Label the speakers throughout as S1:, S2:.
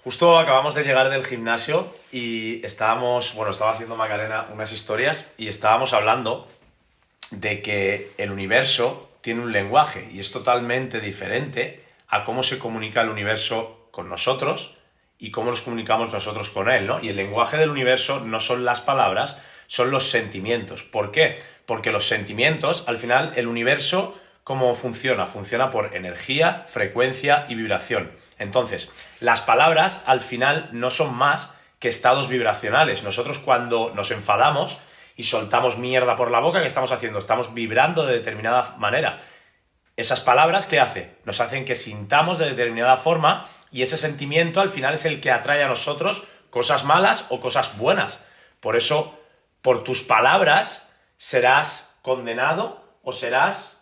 S1: Justo acabamos de llegar del gimnasio y estaba haciendo Macarena unas historias y estábamos hablando de que el universo tiene un lenguaje y es totalmente diferente a cómo se comunica el universo con nosotros y cómo nos comunicamos nosotros con él, ¿no? Y el lenguaje del universo no son las palabras, son los sentimientos. ¿Por qué? Porque los sentimientos, al final, el universo, ¿cómo funciona? Funciona por energía, frecuencia y vibración. Entonces, las palabras, al final, no son más que estados vibracionales. Nosotros cuando nos enfadamos y soltamos mierda por la boca, ¿qué estamos haciendo? Estamos vibrando de determinada manera. Esas palabras, ¿qué hace? Nos hacen que sintamos de determinada forma y ese sentimiento al final es el que atrae a nosotros cosas malas o cosas buenas. Por eso, por tus palabras serás condenado o serás...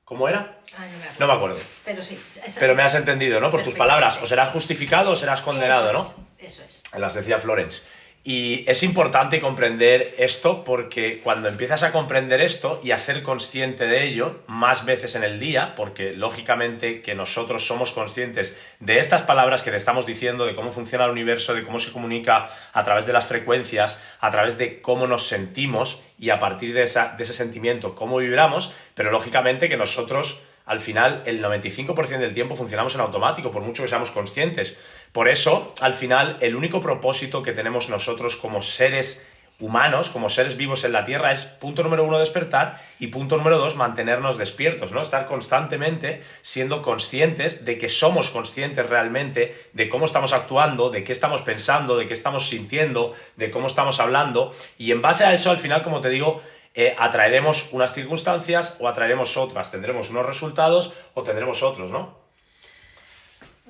S1: ¿Cómo era?
S2: Ay, no me acuerdo.
S1: No me acuerdo.
S2: Pero sí.
S1: Pero me has entendido, ¿no? Por tus palabras. O serás justificado o serás condenado, ¿no?
S2: Eso es.
S1: Las decía Florence. Y es importante comprender esto porque cuando empiezas a comprender esto y a ser consciente de ello más veces en el día, porque lógicamente que nosotros somos conscientes de estas palabras que te estamos diciendo, de cómo funciona el universo, de cómo se comunica a través de las frecuencias, a través de cómo nos sentimos y a partir de ese sentimiento cómo vibramos, pero lógicamente que nosotros... Al final, el 95% del tiempo funcionamos en automático, por mucho que seamos conscientes. Por eso, al final, el único propósito que tenemos nosotros como seres humanos, como seres vivos en la Tierra, es, punto número 1, despertar, y punto número 2, mantenernos despiertos, ¿no? Estar constantemente siendo conscientes de que somos conscientes realmente de cómo estamos actuando, de qué estamos pensando, de qué estamos sintiendo, de cómo estamos hablando, y en base a eso, al final, como te digo, atraeremos unas circunstancias o atraeremos otras, tendremos unos resultados o tendremos otros, ¿no?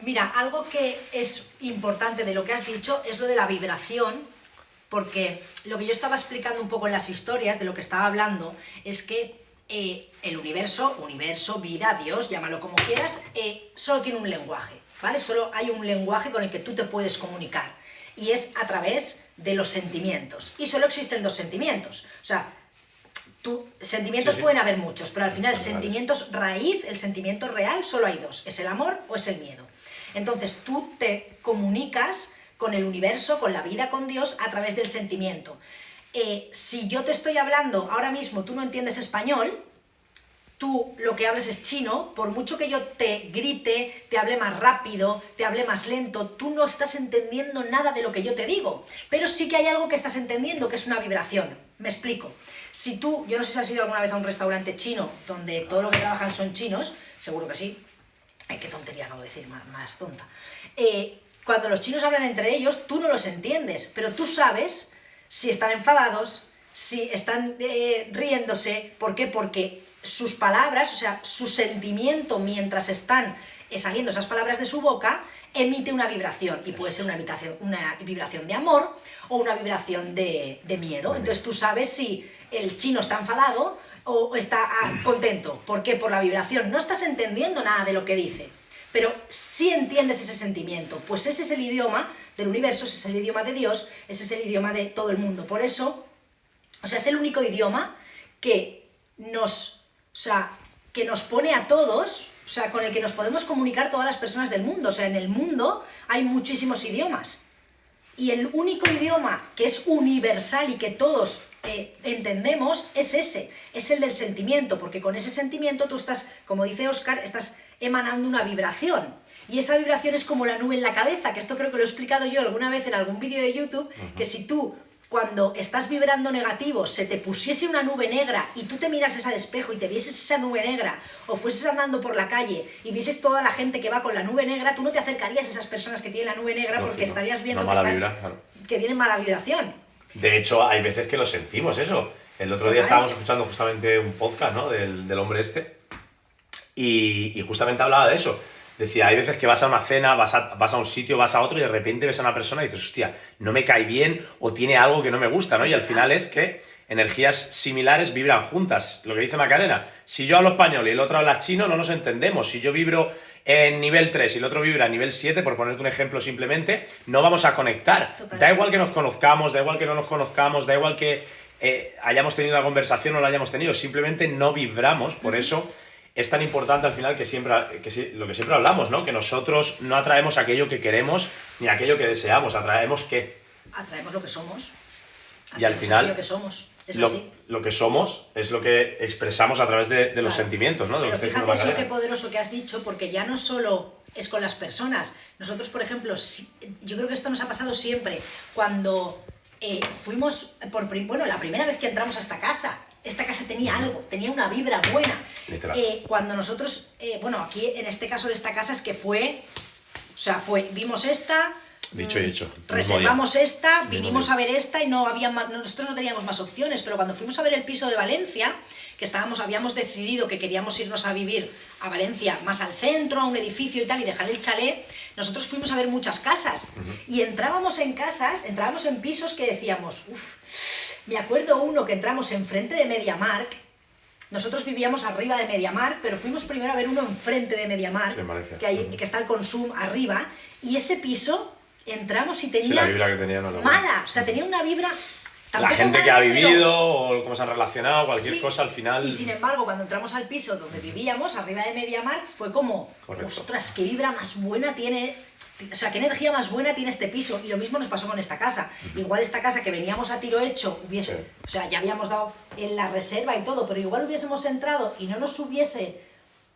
S2: Mira, algo que es importante de lo que has dicho es lo de la vibración, porque lo que yo estaba explicando un poco en las historias, de lo que estaba hablando, es que el universo, vida, Dios, llámalo como quieras, solo tiene un lenguaje, ¿vale? Solo hay un lenguaje con el que tú te puedes comunicar, y es a través de los sentimientos. Y solo existen dos sentimientos, o sea... Sentimientos
S1: Sí.
S2: pueden haber muchos, pero al final sentimientos raíz, el sentimiento real, solo hay dos, es el amor o es el miedo. Entonces tú te comunicas con el universo, con la vida, con Dios, a través del sentimiento. Si yo te estoy hablando, ahora mismo tú no entiendes español, tú lo que hablas es chino, por mucho que yo te grite, te hable más rápido, te hable más lento, tú no estás entendiendo nada de lo que yo te digo, pero sí que hay algo que estás entendiendo, que es una vibración. Me explico. Si tú, yo no sé si has ido alguna vez a un restaurante chino donde todo lo que trabajan son chinos, seguro que sí. Ay, qué tontería acabo de decir, más tonta. Cuando los chinos hablan entre ellos, tú no los entiendes, pero tú sabes si están enfadados, si están riéndose. ¿Por qué? Porque sus palabras, o sea, su sentimiento mientras están saliendo esas palabras de su boca, emite una vibración, y puede ser una vibración de amor o una vibración de miedo. Entonces tú sabes si el chino está enfadado o está contento. ¿Por qué? Por la vibración. No estás entendiendo nada de lo que dice, pero sí entiendes ese sentimiento. Pues ese es el idioma del universo, ese es el idioma de Dios, ese es el idioma de todo el mundo. Por eso, o sea, es el único idioma que nos pone a todos, o sea, con el que nos podemos comunicar todas las personas del mundo. O sea, en el mundo hay muchísimos idiomas. Y el único idioma que es universal y que todos entendemos es ese, es el del sentimiento, porque con ese sentimiento tú estás, como dice Óscar, estás emanando una vibración. Y esa vibración es como la nube en la cabeza, que esto creo que lo he explicado yo alguna vez en algún vídeo de YouTube, que si tú, cuando estás vibrando negativo, se te pusiese una nube negra y tú te mirases al espejo y te vieses esa nube negra, o fueses andando por la calle y vieses toda la gente que va con la nube negra, tú no te acercarías a esas personas que tienen la nube negra, porque estarías viendo que tienen mala vibración.
S1: De hecho, hay veces que lo sentimos eso. El otro día estábamos escuchando justamente un podcast, ¿no? del hombre este, y justamente hablaba de eso. Decía, hay veces que vas a una cena, vas a un sitio, vas a otro y de repente ves a una persona y dices, hostia, no me cae bien o tiene algo que no me gusta, ¿no? Y al final es que energías similares vibran juntas. Lo que dice Macarena, si yo hablo español y el otro habla chino, no nos entendemos. Si yo vibro en nivel 3 y el otro vibra en nivel 7, por ponerte un ejemplo simplemente, no vamos a conectar. Total. Da igual que nos conozcamos, da igual que no nos conozcamos, da igual que hayamos tenido una conversación o no la hayamos tenido, simplemente no vibramos. Por eso es tan importante al final lo que siempre hablamos, ¿no? Que nosotros no atraemos aquello que queremos ni aquello que deseamos, atraemos ¿qué?
S2: Atraemos lo que somos.
S1: Y al final,
S2: aquello que somos. Es así.
S1: Lo que somos es lo que expresamos a través de los sentimientos, ¿no?
S2: Pero fíjate eso qué poderoso que has dicho, porque ya no solo es con las personas. Nosotros, por ejemplo, yo creo que esto nos ha pasado siempre. Cuando fuimos, la primera vez que entramos a esta casa tenía algo, tenía una vibra buena. Cuando nosotros, aquí en este caso de esta casa es que vimos esta...
S1: Dicho y hecho.
S2: Reservamos esta, vinimos a ver esta y nosotros no teníamos más opciones, pero cuando fuimos a ver el piso de Valencia, que habíamos decidido que queríamos irnos a vivir a Valencia, más al centro, a un edificio y tal, y dejar el chalet, nosotros fuimos a ver muchas casas. Y entrábamos en pisos que decíamos, me acuerdo uno que entramos enfrente de MediaMarkt. Nosotros vivíamos arriba de MediaMarkt, pero fuimos primero a ver uno enfrente de MediaMarkt, que está el Consum arriba, y ese piso... entramos y tenía
S1: la vibra que tenía no
S2: mala, o sea, tenía una vibra...
S1: La gente que ha vivido o cómo se han relacionado, cualquier cosa al final...
S2: Y sin embargo, cuando entramos al piso donde vivíamos, arriba de MediaMarkt, fue como, ostras, qué vibra más buena tiene... O sea, qué energía más buena tiene este piso. Y lo mismo nos pasó con esta casa. Igual esta casa que veníamos a tiro hecho, o sea, ya habíamos dado en la reserva y todo, pero igual hubiésemos entrado y no nos hubiese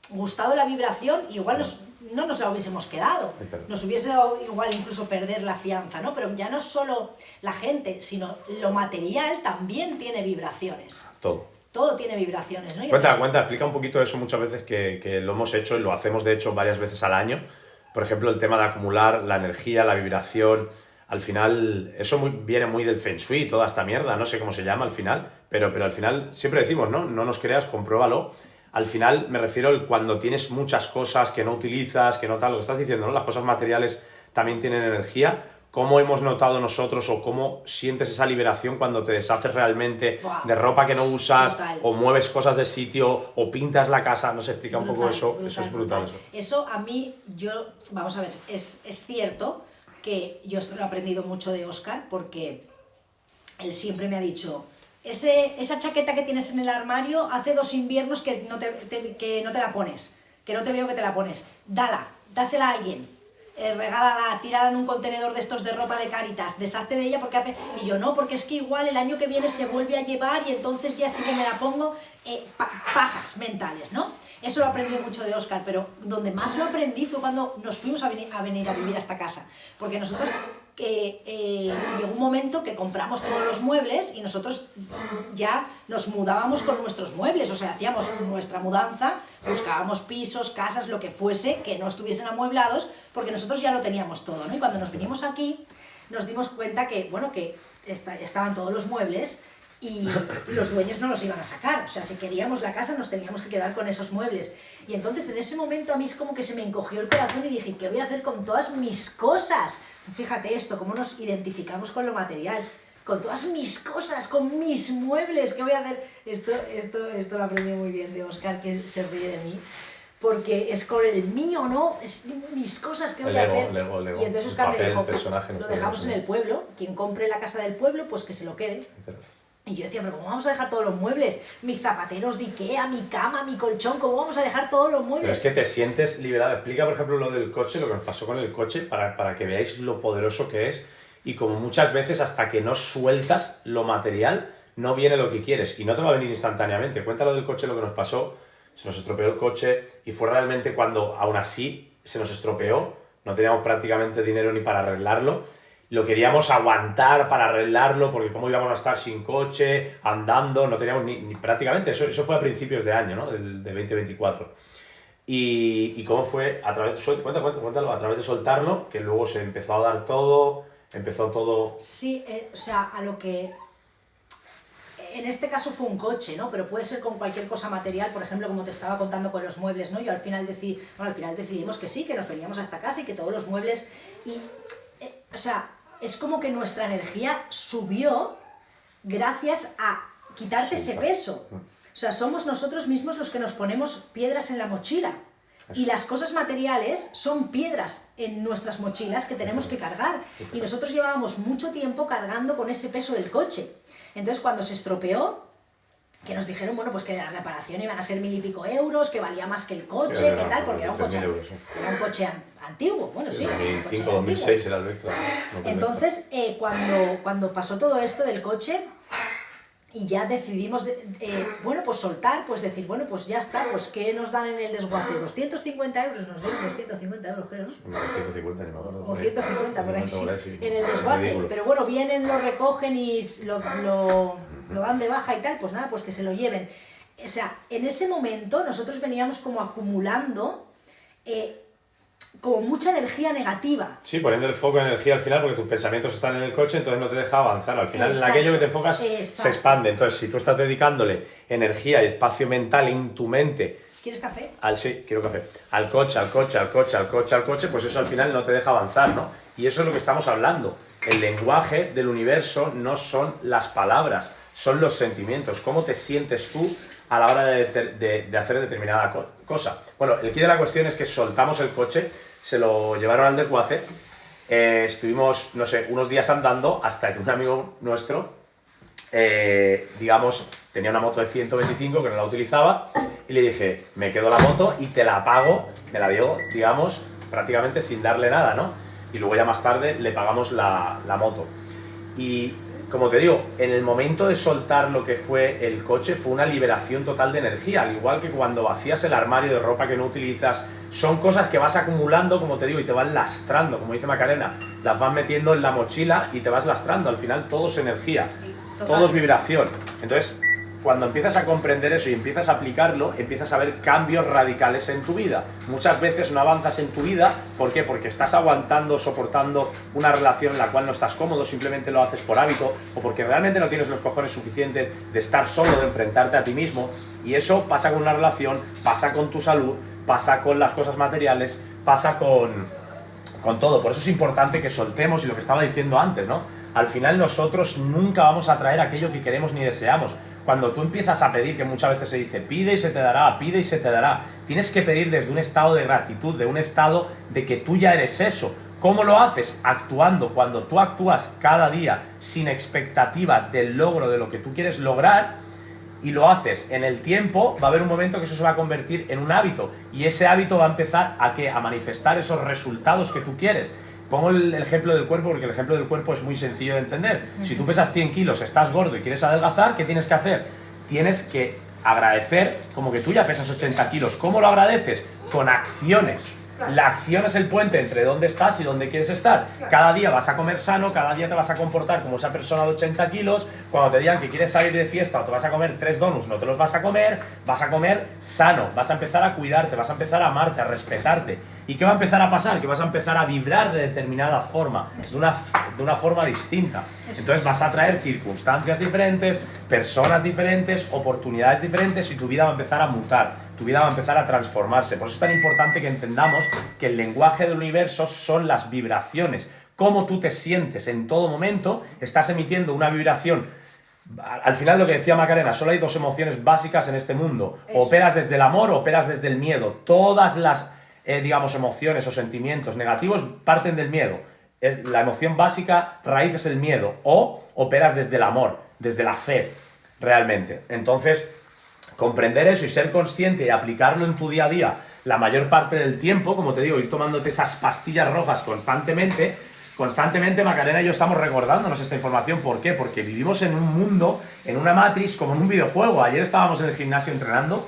S2: gustado la vibración, igual no nos la hubiésemos quedado. Nos hubiese dado igual incluso perder la fianza, ¿no? Pero ya no solo la gente, sino lo material también tiene vibraciones. Todo tiene vibraciones, ¿no?
S1: Cuenta, explica un poquito eso muchas veces que lo hemos hecho y lo hacemos de hecho varias veces al año. Por ejemplo, el tema de acumular la energía, la vibración. Al final, eso viene muy del Feng Shui, toda esta mierda, no sé cómo se llama al final, pero al final siempre decimos, ¿no? No nos creas, compruébalo. Al final me refiero cuando tienes muchas cosas que no utilizas, que no tal, lo que estás diciendo, ¿no? Las cosas materiales también tienen energía. ¿Cómo hemos notado nosotros o cómo sientes esa liberación cuando te deshaces realmente de ropa que no usas, o mueves cosas de sitio, o pintas la casa? No sé, explica un poco eso. Eso es brutal.
S2: Eso a mí, vamos a ver, es cierto que yo esto lo he aprendido mucho de Óscar, porque él siempre me ha dicho... Esa chaqueta que tienes en el armario hace 2 inviernos que no te la pones, que no te veo que te la pones. Dásela a alguien, regálala, tírala en un contenedor de estos de ropa de Cáritas, deshazte de ella porque hace... Y yo no, porque es que igual el año que viene se vuelve a llevar y entonces ya sí que me la pongo. Pajas mentales, ¿no? Eso lo aprendí mucho de Óscar, pero donde más lo aprendí fue cuando nos fuimos a venir a vivir a esta casa, porque nosotros... llegó un momento que compramos todos los muebles y nosotros ya nos mudábamos con nuestros muebles, o sea, hacíamos nuestra mudanza, buscábamos pisos, casas, lo que fuese, que no estuviesen amueblados, porque nosotros ya lo teníamos todo, ¿no? Y cuando nos vinimos aquí, nos dimos cuenta que, que estaban todos los muebles y los dueños no los iban a sacar, o sea, si queríamos la casa nos teníamos que quedar con esos muebles. Y entonces en ese momento a mí es como que se me encogió el corazón y dije, ¿qué voy a hacer con todas mis cosas? Tú fíjate esto, cómo nos identificamos con lo material, con todas mis cosas, con mis muebles, ¿qué voy a hacer? Esto lo aprendí muy bien de Óscar, que se ríe de mí, porque es con el mío, ¿no? Es mis cosas, ¿qué voy a hacer?
S1: El
S2: y entonces Óscar me dijo, pues, lo dejamos en el pueblo, quien compre la casa del pueblo, pues que se lo quede. Y yo decía, pero ¿cómo vamos a dejar todos los muebles? Mis zapateros de Ikea, mi cama, mi colchón, ¿cómo vamos a dejar todos los muebles?
S1: Pero es que te sientes liberado. Explica, por ejemplo, lo del coche, lo que nos pasó con el coche, para que veáis lo poderoso que es. Y como muchas veces, hasta que no sueltas lo material, no viene lo que quieres. Y no te va a venir instantáneamente. Cuéntalo del coche, lo que nos pasó. Se nos estropeó el coche y fue realmente cuando, aún así, se nos estropeó. No teníamos prácticamente dinero ni para arreglarlo. Lo queríamos aguantar para arreglarlo, porque cómo íbamos a estar sin coche, andando, no teníamos ni prácticamente, eso fue a principios de año, ¿no? de 2024. Y cómo fue, a través de, cuéntalo, a través de soltarlo, que luego se empezó a dar todo, empezó todo...
S2: Sí, o sea, a lo que... En este caso fue un coche, ¿no? Pero puede ser con cualquier cosa material, por ejemplo, como te estaba contando con los muebles, ¿no? Yo al final decidimos que sí, que nos veníamos a esta casa y que todos los muebles... o sea, es como que nuestra energía subió gracias a quitarte ese peso. O sea, somos nosotros mismos los que nos ponemos piedras en la mochila. Y las cosas materiales son piedras en nuestras mochilas que tenemos que cargar. Y nosotros llevábamos mucho tiempo cargando con ese peso del coche. Entonces, cuando se estropeó, que nos dijeron, bueno, pues que la reparación iban a ser 1000 y pico euros, que valía más que el coche,
S3: Sí,
S2: que tal, porque era un coche,
S3: euros, sí.
S2: era un coche antiguo, bueno, sí, era un coche
S3: 2005,
S2: antiguo.
S3: 2006 era el Vectra. No,
S2: Entonces, cuando pasó todo esto del coche, y ya decidimos, bueno, pues soltar, pues decir, bueno, pues ya está, pues ¿qué nos dan en el desguace? 250 euros, nos dieron 250 euros, creo, ¿no?
S3: 150, ni me acuerdo.
S2: O 150, por ahí sí,
S3: Sí.
S2: en el desguace.
S3: Ridículo.
S2: Pero bueno, vienen, lo recogen y lo dan de baja y tal, pues nada, pues que se lo lleven. O sea, en ese momento nosotros veníamos como acumulando como mucha energía negativa.
S3: Sí, poniendo el foco de energía al final, porque tus pensamientos están en el coche, entonces no te deja avanzar. Al final,
S2: Exacto,
S3: en aquello que te enfocas,
S2: exacto.
S3: se expande. Entonces, si tú estás dedicándole energía y espacio mental en tu mente
S2: ¿Quieres café?
S3: sí, quiero café. Al coche, pues eso al final no te deja avanzar, ¿no? Y eso es lo que estamos hablando. El lenguaje del universo no son las palabras, son los sentimientos. ¿Cómo te sientes tú a la hora de hacer determinada cosa? Bueno, el quid de la cuestión es que soltamos el coche, se lo llevaron al desguace, estuvimos, no sé, unos días andando hasta que un amigo nuestro, digamos, tenía una moto de 125 que no la utilizaba y le dije, me quedo la moto y te la pago, me la dio, digamos, prácticamente sin darle nada, ¿no? Y luego ya más tarde le pagamos la moto. Y como te digo, en el momento de soltar lo que fue el coche fue una liberación total de energía, al igual que cuando vacías el armario de ropa que no utilizas, son cosas que vas acumulando, como te digo, y te van lastrando, como dice Macarena, las vas metiendo en la mochila y te vas lastrando, al final todo es energía, todo es vibración. Entonces, cuando empiezas a comprender eso y empiezas a aplicarlo, empiezas a ver cambios radicales en tu vida. Muchas veces no avanzas en tu vida, ¿por qué? Porque estás aguantando, soportando una relación en la cual no estás cómodo, simplemente lo haces por hábito, o porque realmente no tienes los cojones suficientes de estar solo, de enfrentarte a ti mismo. Y eso pasa con una relación, pasa con tu salud, pasa con las cosas materiales, pasa con todo. Por eso es importante que soltemos, y lo que estaba diciendo antes, ¿no? Al final nosotros nunca vamos a traer aquello que queremos ni deseamos. Cuando tú empiezas a pedir, que muchas veces se dice, pide y se te dará, pide y se te dará, tienes que pedir desde un estado de gratitud, de un estado de que tú ya eres eso. ¿Cómo lo haces? Actuando. Cuando tú actúas cada día sin expectativas del logro de lo que tú quieres lograr, y lo haces en el tiempo, va a haber un momento que eso se va a convertir en un hábito, y ese hábito va a empezar ¿a qué? A manifestar esos resultados que tú quieres. Pongo el ejemplo del cuerpo porque el ejemplo del cuerpo es muy sencillo de entender. Si tú pesas 100 kilos, estás gordo y quieres adelgazar, ¿qué tienes que hacer? Tienes que agradecer como que tú ya pesas 80 kilos. ¿Cómo lo agradeces? Con acciones. La acción es el puente entre dónde estás y dónde quieres estar. Cada día vas a comer sano, cada día te vas a comportar como esa persona de 80 kilos. Cuando te digan que quieres salir de fiesta o te vas a comer 3 donuts, no te los vas a comer sano. Vas a empezar a cuidarte, vas a empezar a amarte, a respetarte. ¿Y qué va a empezar a pasar? Que vas a empezar a vibrar de determinada forma, de una forma distinta. Entonces vas a traer circunstancias diferentes, personas diferentes, oportunidades diferentes, y tu vida va a empezar a mutar, tu vida va a empezar a transformarse. Por eso es tan importante que entendamos que el lenguaje del universo son las vibraciones. Cómo tú te sientes en todo momento, estás emitiendo una vibración. Al final, lo que decía Macarena, solo hay dos emociones básicas en este mundo. Operas desde el amor o operas desde el miedo. Todas las digamos, emociones o sentimientos negativos parten del miedo. La emoción básica, raíz, es el miedo. O operas desde el amor, desde la fe, realmente. Entonces, comprender eso y ser consciente y aplicarlo en tu día a día la mayor parte del tiempo, como te digo, ir tomándote esas pastillas rojas constantemente, Macarena y yo estamos recordándonos esta información. ¿Por qué? Porque vivimos en un mundo, en una matriz, como en un videojuego. Ayer estábamos en el gimnasio entrenando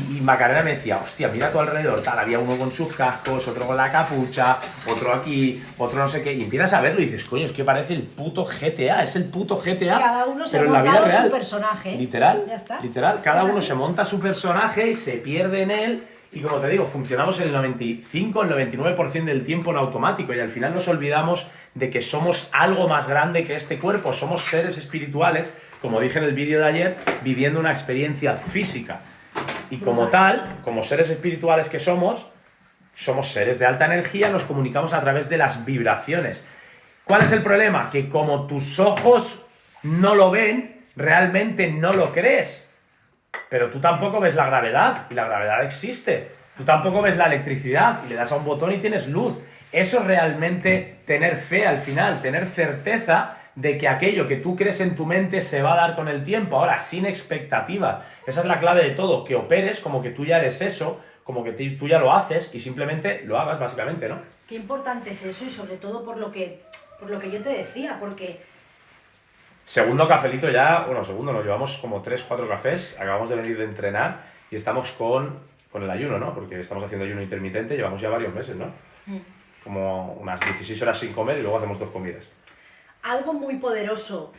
S3: y Macarena me decía, hostia, mira a tu alrededor, tal, había uno con sus cascos, otro con la capucha, otro aquí, otro no sé qué, y empiezas a verlo y dices, coño, es que parece el puto GTA, es el puto GTA,
S2: cada uno se
S3: pero
S2: ha
S3: en la vida
S2: montado
S3: real.
S2: su personaje.
S3: Literal,
S2: Ya está.
S3: literal, cada
S2: Es
S3: uno
S2: así.
S3: se monta su personaje y se pierde en él. Y como te digo, funcionamos el 95, el 99% del tiempo en automático, y al final nos olvidamos de que somos algo más grande que este cuerpo, somos seres espirituales, como dije en el vídeo de ayer, viviendo una experiencia física. Y como tal, como seres espirituales que somos seres de alta energía, nos comunicamos a través de las vibraciones. ¿Cuál es el problema? Que como tus ojos no lo ven, realmente no lo crees. Pero tú tampoco ves la gravedad, y la gravedad existe. Tú tampoco ves la electricidad, y le das a un botón y tienes luz. Eso es realmente tener fe al final, tener certeza
S1: de que aquello que tú crees en tu mente se va a dar con el tiempo, ahora, sin expectativas. Esa es la clave de todo, que operes como que tú ya eres eso, como que tú ya lo haces y simplemente lo hagas, básicamente, ¿no?
S2: Qué importante es eso y sobre todo por lo que yo te decía, porque...
S1: Segundo cafelito ya, bueno, segundo, nos llevamos como 3-4 cafés, acabamos de venir de entrenar y estamos con el ayuno, ¿no? Porque estamos haciendo ayuno intermitente, llevamos ya varios meses, ¿no? Como unas 16 horas sin comer y luego hacemos 2 comidas.
S2: Algo muy poderoso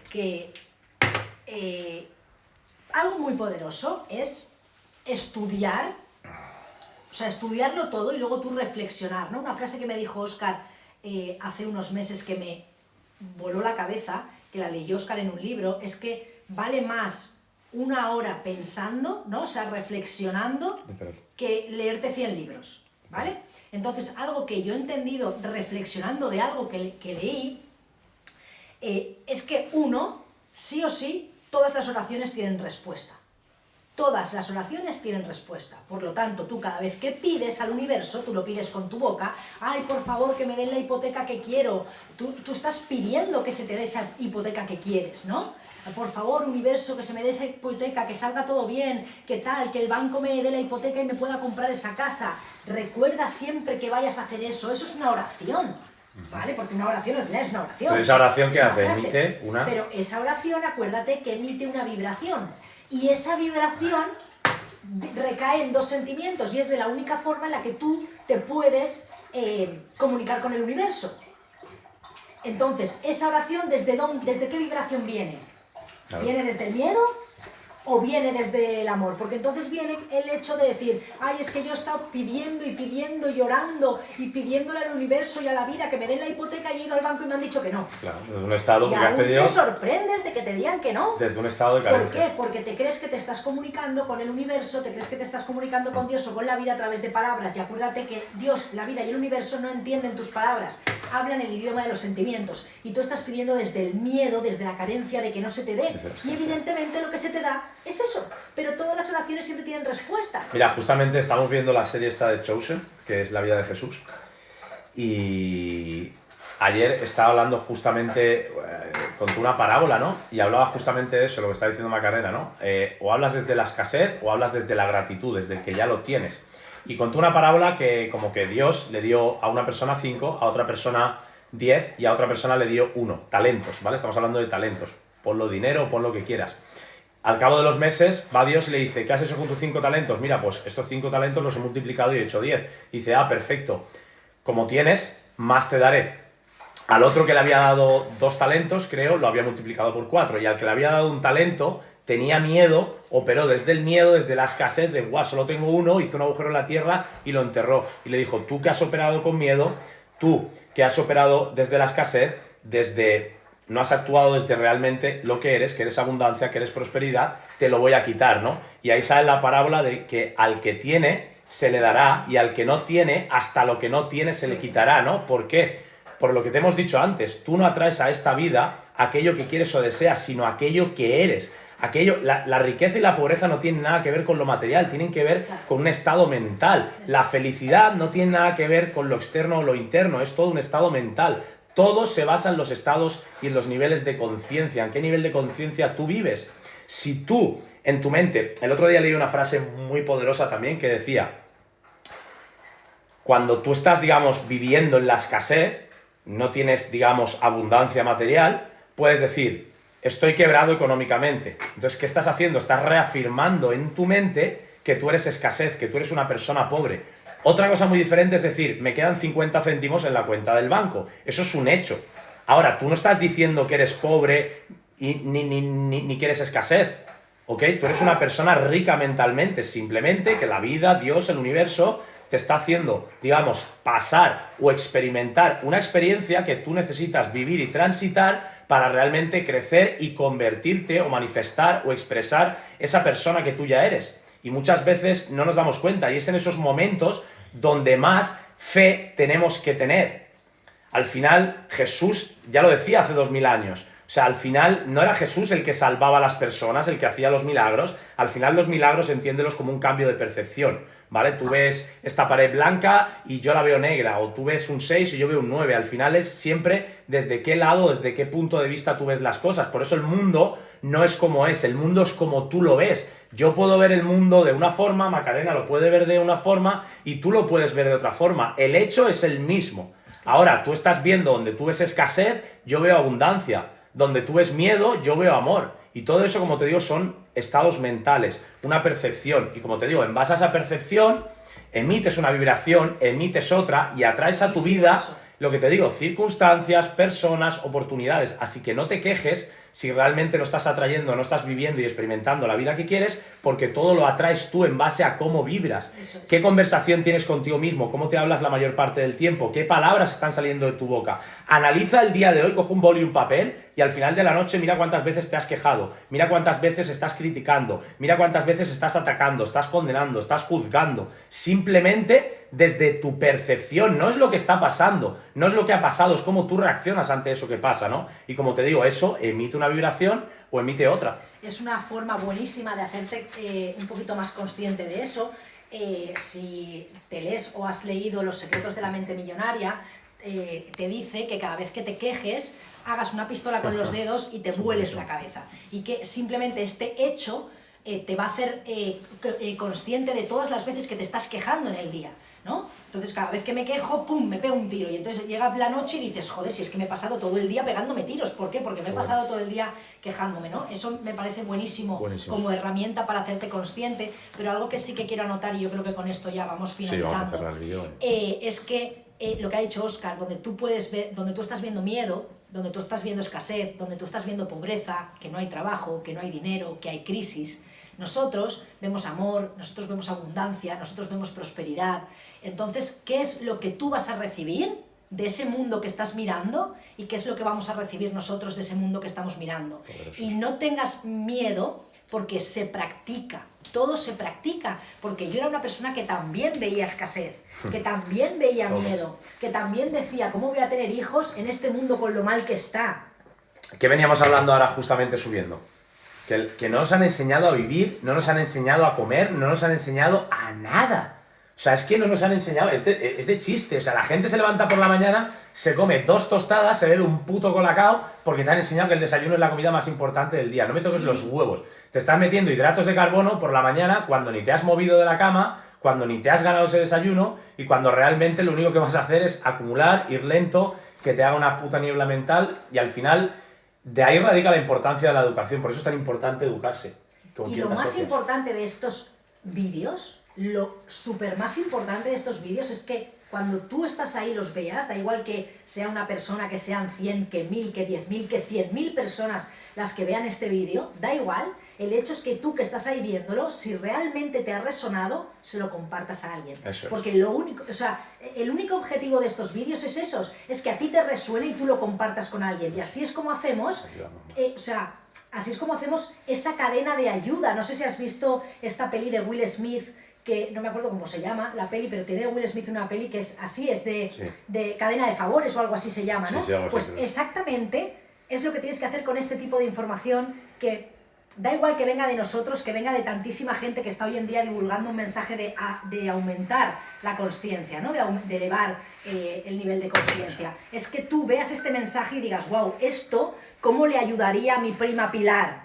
S2: es estudiar, o sea, estudiarlo todo y luego tú reflexionar, ¿no? Una frase que me dijo Óscar hace unos meses que me voló la cabeza, que la leyó Óscar en un libro, es que vale más una hora pensando, ¿no? O sea, reflexionando, que leerte 100 libros, ¿vale? Entonces, algo que yo he entendido reflexionando de algo que leí, es que uno, sí o sí, todas las oraciones tienen respuesta. Todas las oraciones tienen respuesta. Por lo tanto, tú cada vez que pides al universo, tú lo pides con tu boca, ay, por favor, que me den la hipoteca que quiero. Tú estás pidiendo que se te dé esa hipoteca que quieres, ¿no? Por favor, universo, que se me dé esa hipoteca, que salga todo bien, que tal, que el banco me dé la hipoteca y me pueda comprar esa casa. Recuerda siempre que vayas a hacer eso. Eso es una oración, ¿vale? Porque una oración al final es una oración.
S1: Pero esa oración que hace,
S2: frase.
S1: emite una...
S2: Pero esa oración, acuérdate que emite una vibración. Y esa vibración recae en 2 sentimientos y es de la única forma en la que tú te puedes comunicar con el universo. Entonces, esa oración, ¿desde qué vibración viene?
S1: Claro.
S2: ¿Viene desde el miedo o viene desde el amor? Porque entonces viene el hecho de decir, ay, es que yo he estado pidiendo y pidiendo y orando y pidiéndole al universo y a la vida que me den la hipoteca y he ido al banco y me han dicho que no.
S1: Claro, desde un estado
S2: Y
S1: que has
S2: aún
S1: pedido...
S2: te sorprendes de que te digan que no.
S1: Desde un estado de
S2: ¿Por
S1: carencia.
S2: qué? Porque te crees que te estás comunicando con el universo, te crees que te estás comunicando con Dios o con la vida a través de palabras. Y acuérdate que Dios, la vida y el universo no entienden tus palabras, hablan el idioma de los sentimientos. Y tú estás pidiendo desde el miedo, desde la carencia de que no se te dé. Y evidentemente lo que se te da es eso. Pero todas las oraciones siempre tienen respuesta.
S1: Mira, justamente estamos viendo la serie esta de Chosen, que es la vida de Jesús. Y ayer estaba hablando justamente, contó una parábola, ¿no? Y hablaba justamente de eso, lo que está diciendo Macarena, ¿no? O hablas desde la escasez o hablas desde la gratitud, desde el que ya lo tienes. Y contó una parábola que como que Dios le dio a una persona 5, a otra persona 10 y a otra persona le dio 1. Talentos, ¿vale? Estamos hablando de talentos. Ponlo dinero, pon lo que quieras. Al cabo de los meses va Dios y le dice, ¿qué has hecho con tus 5 talentos? Mira, pues estos 5 talentos los he multiplicado y he hecho 10. Dice, ah, perfecto. Como tienes, más te daré. Al otro que le había dado 2 talentos, creo, lo había multiplicado por 4. Y al que le había dado 1 talento, tenía miedo, operó desde el miedo, desde la escasez, de, guau, solo tengo 1, hizo un agujero en la tierra y lo enterró. Y le dijo, tú que has operado con miedo, tú que has operado desde la escasez, no has actuado desde realmente lo que eres abundancia, que eres prosperidad, te lo voy a quitar, ¿no? Y ahí sale la parábola de que al que tiene se le dará y al que no tiene, hasta lo que no tiene se le quitará, ¿no? ¿Por qué? Por lo que te hemos dicho antes, tú no atraes a esta vida aquello que quieres o deseas, sino aquello que eres. La riqueza y la pobreza no tienen nada que ver con lo material, tienen que ver con un estado mental. La felicidad no tiene nada que ver con lo externo o lo interno, es todo un estado mental. Todo se basa en los estados y en los niveles de conciencia. ¿En qué nivel de conciencia tú vives? Si tú, en tu mente... El otro día leí una frase muy poderosa también que decía, cuando tú estás, digamos, viviendo en la escasez, no tienes, digamos, abundancia material, puedes decir, estoy quebrado económicamente. Entonces, ¿qué estás haciendo? Estás reafirmando en tu mente que tú eres escasez, que tú eres una persona pobre. Otra cosa muy diferente es decir, me quedan 50 céntimos en la cuenta del banco. Eso es un hecho. Ahora, tú no estás diciendo que eres pobre ni que eres escasez, ¿ok? Tú eres una persona rica mentalmente, simplemente que la vida, Dios, el universo, te está haciendo, digamos, pasar o experimentar una experiencia que tú necesitas vivir y transitar para realmente crecer y convertirte o manifestar o expresar esa persona que tú ya eres. Y muchas veces no nos damos cuenta y es en esos momentos donde más fe tenemos que tener. Al final, Jesús ya lo decía hace 2000 años. O sea, al final no era Jesús el que salvaba a las personas, el que hacía los milagros. Al final los milagros entiéndelos como un cambio de percepción.
S3: ¿vale? Tú ves esta pared blanca y yo la veo negra, o tú ves un 6 y yo veo un 9. Al final es siempre desde qué lado, desde qué punto de vista tú ves las cosas. Por eso el mundo no es como es, el mundo es como tú lo ves. Yo puedo ver el mundo de una forma, Macarena lo puede ver de una forma y tú lo puedes ver de otra forma. El hecho es el mismo. Ahora, tú estás viendo donde tú ves escasez, yo veo abundancia. Donde tú ves miedo, yo veo amor. Y todo eso, como te digo, son estados mentales, una percepción. Y como te digo, en base a esa percepción, emites una vibración, emites otra y atraes a tu vida, lo que te digo, circunstancias, personas, oportunidades. Así que no te quejes si realmente no estás atrayendo, no estás viviendo y experimentando la vida que quieres, porque todo lo atraes tú en base a cómo vibras. ¿Qué conversación tienes contigo mismo? ¿Cómo te hablas la mayor parte del tiempo? ¿Qué palabras están saliendo de tu boca? Analiza el día de hoy, coge un boli y un papel y al final de la noche mira cuántas veces te has quejado, mira cuántas veces estás criticando, mira cuántas veces estás atacando, estás condenando, estás juzgando. Simplemente desde tu percepción, no es lo que está pasando, no es lo que ha pasado, es cómo tú reaccionas ante eso que pasa, ¿no? Y como te digo, eso emite una vibración o emite otra.
S2: Es una forma buenísima de hacerte un poquito más consciente de eso. Si te lees o has leído Los secretos de la mente millonaria, te dice que cada vez que te quejes, hagas una pistola con los dedos y te vueles la cabeza. Y que simplemente este hecho te va a hacer consciente de todas las veces que te estás quejando en el día, ¿no? Entonces cada vez que me quejo, ¡pum!, me pego un tiro. Y entonces llega la noche y dices, joder, si es que me he pasado todo el día pegándome tiros. ¿Por qué? Porque me he pasado todo el día quejándome, ¿no? Eso me parece buenísimo como herramienta para hacerte consciente. Pero algo que sí que quiero anotar, y yo creo que con esto ya vamos finalizando,
S3: sí, vamos a cerrar el vídeo.
S2: Es que lo que ha dicho Óscar, donde tú puedes ver, donde tú estás viendo miedo, donde tú estás viendo escasez, donde tú estás viendo pobreza, que no hay trabajo, que no hay dinero, que hay crisis, nosotros vemos amor, nosotros vemos abundancia, nosotros vemos prosperidad. Entonces, ¿qué es lo que tú vas a recibir de ese mundo que estás mirando y qué es lo que vamos a recibir nosotros de ese mundo que estamos mirando? Y no tengas miedo porque se practica, todo se practica, porque yo era una persona que también veía escasez, que también veía miedo, que también decía, ¿cómo voy a tener hijos en este mundo con lo mal que está?
S3: ¿Qué veníamos hablando ahora justamente subiendo? Que no nos han enseñado a vivir, no nos han enseñado a comer, no nos han enseñado a nada. O sea, es que no nos han enseñado, es de chiste. O sea, la gente se levanta por la mañana, se come 2 tostadas, se bebe un puto colacao, porque te han enseñado que el desayuno es la comida más importante del día. No me toques los huevos. Te estás metiendo hidratos de carbono por la mañana cuando ni te has movido de la cama, cuando ni te has ganado ese desayuno y cuando realmente lo único que vas a hacer es acumular, ir lento, que te haga una puta niebla mental y al final de ahí radica la importancia de la educación. Por eso es tan importante educarse.
S2: Y lo más importante de estos vídeos, lo súper más importante de estos vídeos es que cuando tú estás ahí los veas, da igual que sea una persona, que sean 100, que 1000, que 10.000, que 100.000 personas las que vean este vídeo, da igual, el hecho es que tú que estás ahí viéndolo, si realmente te ha resonado, se lo compartas a alguien.
S3: Eso es.
S2: Porque lo único, o sea, el único objetivo de estos vídeos es eso, es que a ti te resuene y tú lo compartas con alguien. Y así es como hacemos, así es como hacemos esa cadena de ayuda. No sé si has visto esta peli de Will Smith, que no me acuerdo cómo se llama la peli, pero tiene Will Smith una peli que es así, es de cadena de favores o algo así se llama, ¿no?
S3: Sí, algo así,
S2: pues
S3: creo.
S2: Exactamente es lo que tienes que hacer con este tipo de información, que da igual que venga de nosotros, que venga de tantísima gente que está hoy en día divulgando un mensaje de aumentar la consciencia, ¿no? De elevar el nivel de consciencia. Es que tú veas este mensaje y digas, wow, esto, ¿cómo le ayudaría a mi prima Pilar?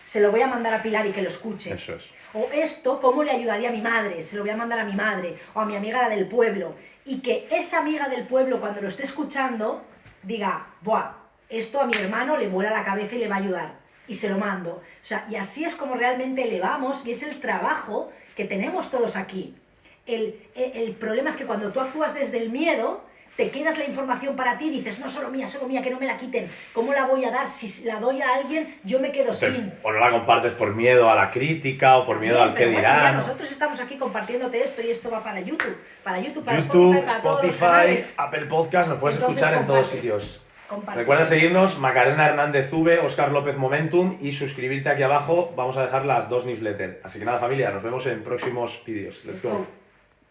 S2: Se lo voy a mandar a Pilar y que lo escuche.
S3: Eso es.
S2: O esto, ¿cómo le ayudaría a mi madre? Se lo voy a mandar a mi madre o a mi amiga la del pueblo. Y que esa amiga del pueblo, cuando lo esté escuchando, diga, buah, esto a mi hermano le vuela la cabeza y le va a ayudar. Y se lo mando. O sea, y así es como realmente elevamos, y es el trabajo que tenemos todos aquí. El problema es que cuando tú actúas desde el miedo, te quedas la información para ti y dices, no, solo mía, que no me la quiten. ¿Cómo la voy a dar? Si la doy a alguien, yo me quedo sin.
S3: O no la compartes por miedo a la crítica o por miedo al que
S2: Pero bueno,
S3: dirán.
S2: mira, nosotros estamos aquí compartiéndote esto y esto va para YouTube. Para
S3: YouTube,
S2: Spotify, para todos los
S3: Spotify,
S2: canales.
S3: Apple Podcast, nos puedes
S2: Entonces,
S3: escuchar en todos
S2: comparte.
S3: sitios.
S2: Comparte.
S3: Recuerda seguirnos, Macarena Hernández V, Óscar López Momentum y suscribirte aquí abajo. Vamos a dejar las 2 newsletters. Así que nada, familia, nos vemos en próximos vídeos. Let's go.